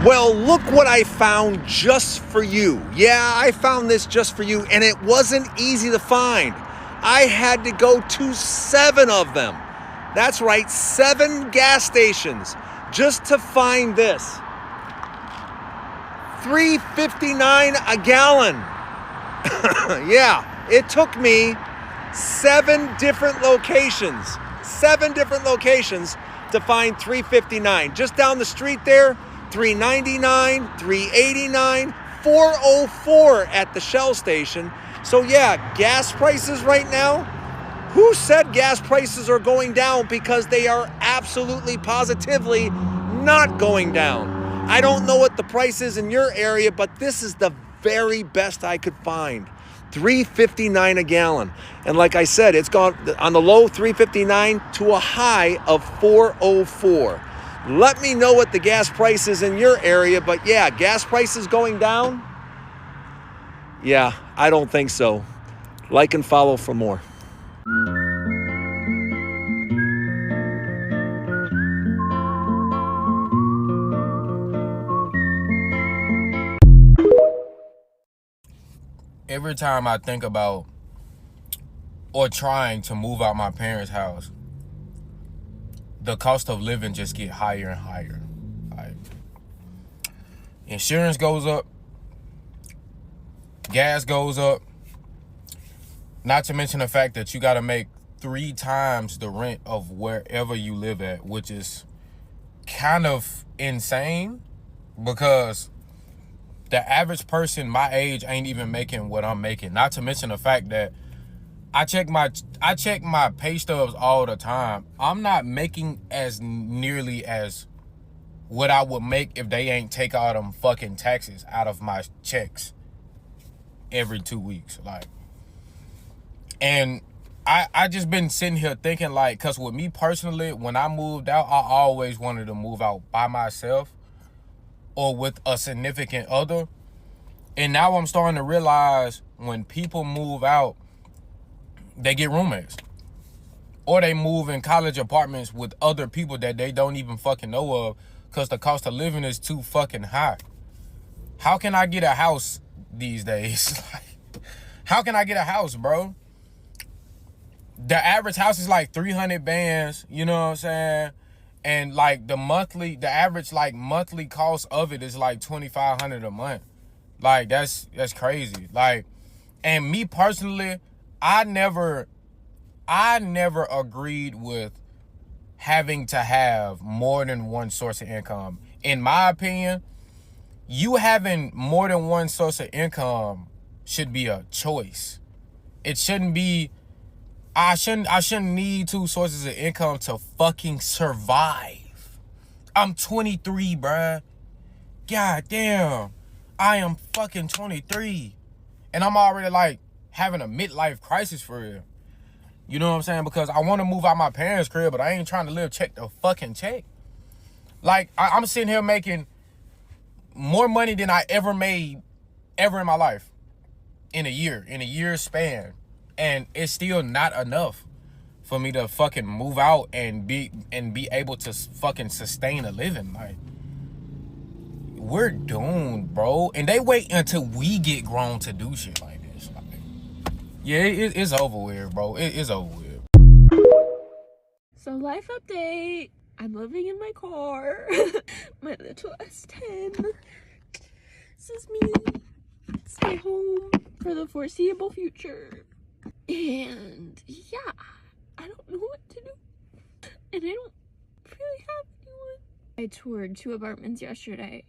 Well, look what I found just for you. Yeah, I found this just for you, and it wasn't easy to find. I had to go to 7 of them. That's right, 7 gas stations just to find this. $3.59 a gallon. Yeah, it took me 7 different locations. 7 different locations to find $3.59. Just down the street there, $3.99, $3.89, $4.04 at the Shell station. So yeah, gas prices right now, who said gas prices are going down? Because they are absolutely positively not going down. I don't know what the price is in your area, but this is the very best I could find. $3.59 a gallon. And like I said, it's gone on the low $3.59 to a high of $4.04. Let me know what the gas price is in your area, but yeah, gas prices going down? Yeah, I don't think so. Like and follow for more. Every time I think about or trying to move out my parents' house, the cost of living just get higher and higher. Like, insurance goes up, gas goes up, not to mention the fact that you got to make 3 times the rent of wherever you live at, which is kind of insane because the average person my age ain't even making what I'm making. Not to mention the fact that I check my pay stubs all the time. I'm not making as nearly as what I would make if they ain't take all them fucking taxes out of my checks every 2 weeks. Like, and I just been sitting here thinking, like, cause with me personally, when I moved out, I always wanted to move out by myself or with a significant other. And now I'm starting to realize when people move out, they get roommates. Or they move in college apartments with other people that they don't even fucking know of because the cost of living is too fucking high. How can I get a house these days? How can I get a house, bro? The average house is like 300 bands, you know what I'm saying? And like the average like monthly cost of it is like $2,500 a month. Like that's crazy. Like, and me personally, I never agreed with having to have more than one source of income. In my opinion, you having more than one source of income should be a choice. It shouldn't be, I shouldn't need 2 sources of income to fucking survive. I'm 23, bruh. God damn. I am fucking 23. And I'm already like having a midlife crisis for real. You know what I'm saying? Because I want to move out my parents' crib, but I ain't trying to live check to fucking check. Like, I'm sitting here making more money than I ever made ever in my life in a year's span. And it's still not enough for me to fucking move out and be able to fucking sustain a living. Like, we're doomed, bro. And they wait until we get grown to do shit like this. Like, yeah, it's over with, bro. It's over with. So, life update. I'm living in my car. My little S10. This is me. Stay home for the foreseeable future. And yeah, I don't know what to do. And I don't really have anyone. I toured 2 apartments yesterday.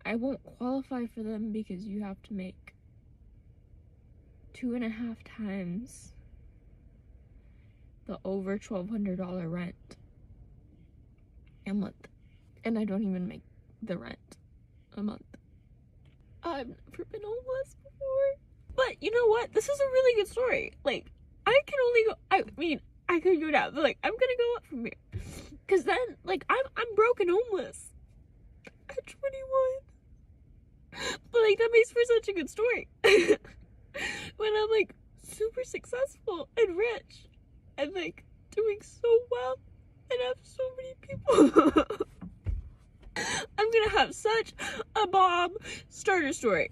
I won't qualify for them because you have to make 2.5 times the over $1,200 rent a month. And I don't even make the rent a month. I've never been homeless before. But you know what? This is a really good story. Like, I can only go, I could go down, but like, I'm gonna go up from here. Cause then, like, I'm broke and homeless at 21. But like, that makes for such a good story. When I'm like super successful and rich and like doing so well and have so many people I'm gonna have such a bomb starter story.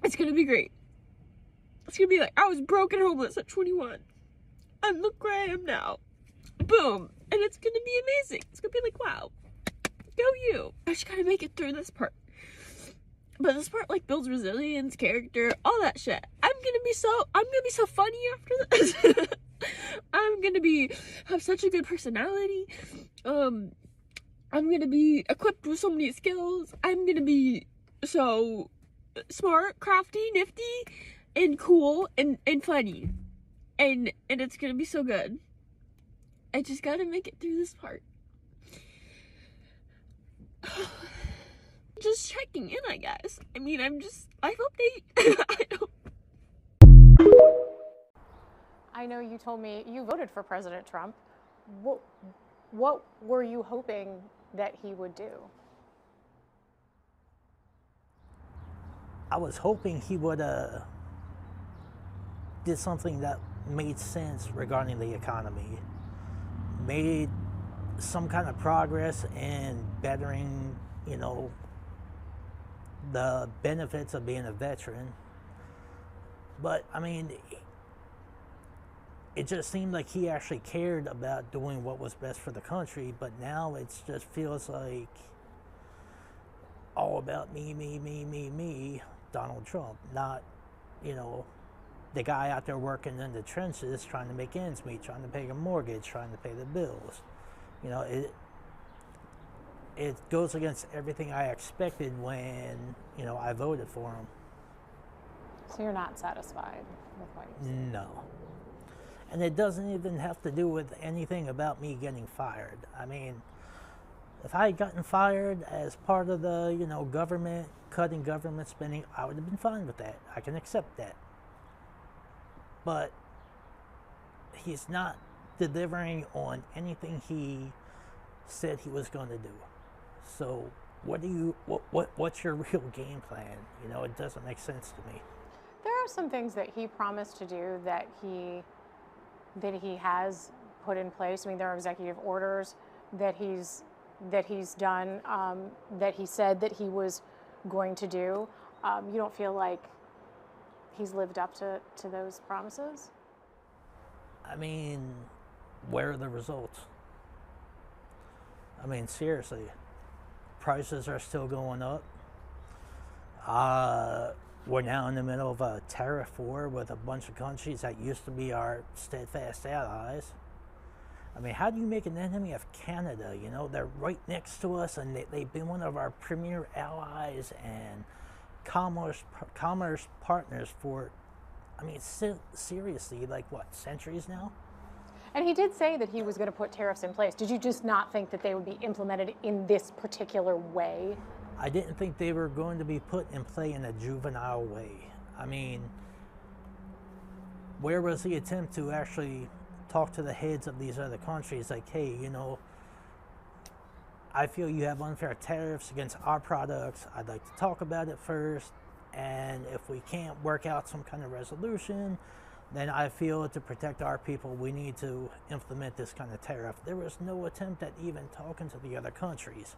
It's gonna be great. It's gonna be like, I was broke and homeless at 21. And look where I am now. Boom. And it's gonna be amazing. It's gonna be like, wow. Go you. I just gotta make it through this part. But this part like builds resilience, character, all that shit. I'm gonna be so funny after this. I'm gonna have such a good personality. I'm gonna be equipped with so many skills. I'm gonna be so smart, crafty, nifty, and cool and funny. And it's gonna be so good. I just gotta make it through this part. Just checking in, I guess. I mean, life update. I don't. I know you told me you voted for President Trump. What were you hoping that he would do? I was hoping he would did something that made sense regarding the economy, made some kind of progress in bettering, the benefits of being a veteran. But I mean, it just seemed like he actually cared about doing what was best for the country, but now it just feels like all about me, Donald Trump, not, the guy out there working in the trenches trying to make ends meet, trying to pay a mortgage, trying to pay the bills. It goes against everything I expected when, I voted for him. So you're not satisfied with what you said? No. And it doesn't even have to do with anything about me getting fired. I mean, if I had gotten fired as part of the, government, cutting government spending, I would have been fine with that. I can accept that. But he's not delivering on anything he said he was going to do. So what's your real game plan? It doesn't make sense to me. There are some things that he promised to do that he has put in place. I mean, there are executive orders that he's done, that he said that he was going to do. You don't feel like he's lived up to those promises? I mean, where are the results? I mean, seriously, prices are still going up. We're now in the middle of a tariff war with a bunch of countries that used to be our steadfast allies. I mean, how do you make an enemy of Canada? They're right next to us, and they've been one of our premier allies and commerce partners for, I mean, seriously, like what, centuries now? And he did say that he was going to put tariffs in place. Did you just not think that they would be implemented in this particular way? I didn't think they were going to be put in play in a juvenile way. I mean, where was the attempt to actually talk to the heads of these other countries like, hey, I feel you have unfair tariffs against our products. I'd like to talk about it first. And if we can't work out some kind of resolution, then I feel to protect our people, we need to implement this kind of tariff. There was no attempt at even talking to the other countries.